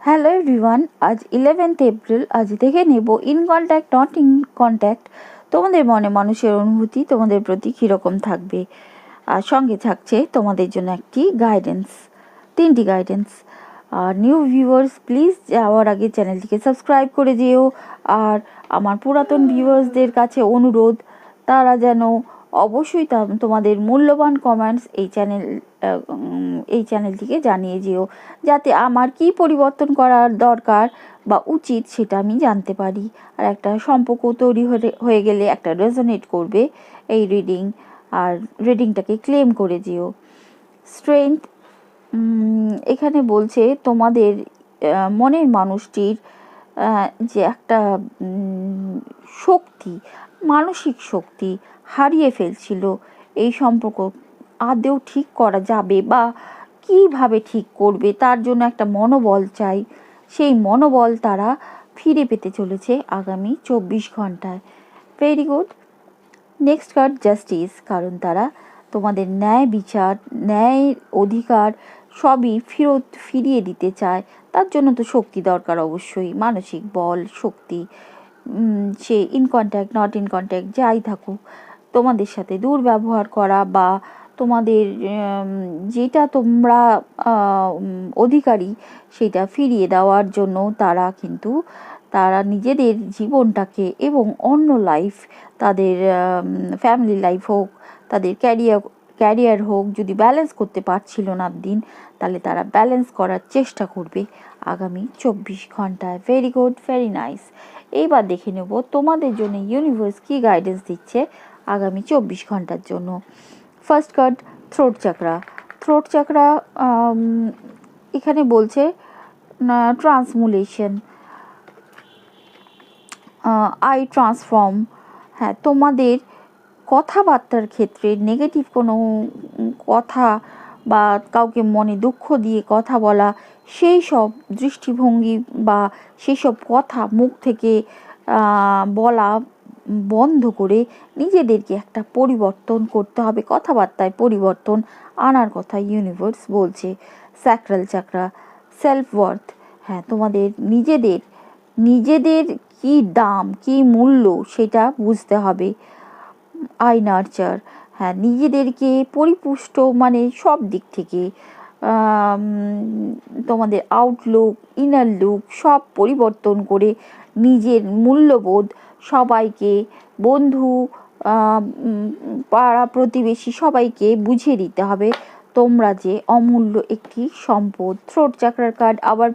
Hello everyone, আজ 11th April. আজ থেকে নেব in contact not in contact. তোমাদের মনে মানুষের অনুভূতি তোমাদের প্রতি কীরকম থাকবে, আর সঙ্গে থাকছে তোমাদের জন্য একটি গাইডেন্স, 3টি গাইডেন্স। আর নিউ ভিউয়ার্স প্লিজ যাওয়ার আগে চ্যানেলটিকে সাবস্ক্রাইব করে দিও। আর আমার পুরাতন ভিউয়ার্সদের কাছে অনুরোধ, তারা যেন অবশ্যই তোমাদের মূল্যবান কমেন্টস এই চ্যানেলটিকে জানিয়ে যেও, যাতে আমার কি পরিবর্তন করার দরকার বা উচিত সেটা আমি জানতে পারি। আর একটা সম্পর্ক তৈরি হয়ে গেলে একটা রেজোনেট করবে এই রিডিং, আর রিডিংটাকে ক্লেম করে যেও। স্ট্রেংথ, এখানে বলছে তোমাদের মনের মানুষটির যে একটা শক্তি, মানসিক শক্তি হারিয়ে ফেলছিল। এই সম্পর্ক আদৌ ঠিক করা যাবে বা কীভাবে ঠিক করবে, তার জন্য একটা মনোবল চাই। সেই মনোবল তারা ফিরে পেতে চলেছে আগামী 24 ঘন্টায়। Very good. Next card justice, কারণ তারা তোমাদের ন্যায় বিচার, ন্যায় অধিকার সবই ফিরিয়ে দিতে চায়। তার জন্য তো শক্তি দরকার, অবশ্যই মানসিক বল, শক্তি। সে in contact not in contact যাই থাকুক, তোমাদের সাথে দুর্ব্যবহার করা বা তোমাদের যেটা তোমরা অধিকারী সেটা ফিরিয়ে দেওয়ার জন্য তারা নিজেদের জীবনটাকে এবং অন্য লাইফ, তাদের ফ্যামিলি লাইফ হোক, তাদের ক্যারিয়ার হোক, যদি ব্যালেন্স করতে পারছিল না দিন, তাহলে তারা ব্যালেন্স করার চেষ্টা করবে আগামী 24 ঘন্টায়। Very good, very nice. এইবার দেখে নেব তোমাদের জন্য ইউনিভার্স কী গাইডেন্স দিচ্ছে আগামী 24 ঘন্টার জন্য। First card throat চাকরা। থ্রোট চাকরা এখানে বলছে ট্রান্সমুলেশন, আই ট্রান্সফর্ম। হ্যাঁ, তোমাদের কথাবার্তার ক্ষেত্রে নেগেটিভ কোনো কথা বা কাউকে মনে দুঃখ দিয়ে কথা বলা, সেই সব দৃষ্টিভঙ্গি বা সেই সব কথা মুখ থেকে বলা বন্ধ করে নিজেদেরকে একটা পরিবর্তন করতে হবে, কথাবার্তায় পরিবর্তন আনার কথা ইউনিভার্স বলছে। Sacral চাকরা, self worth. হ্যাঁ, তোমাদের নিজেদের কি দাম, কি মূল্য সেটা বুঝতে হবে। আই নার্চার, হ্যাঁ, নিজেদেরকে পরিপুষ্ট মানে সব দিক থেকে তোমাদের আউটলুক, ইনার লুক সব পরিবর্তন করে নিজের মূল্যবোধ সবাইকে, বন্ধু, পাড়া প্রতিবেশী সবাইকে বুঝিয়ে দিতে হবে তোমরা যে অমূল্য একটি সম্পদ। থ্রোট চাকরার কার্ড আবার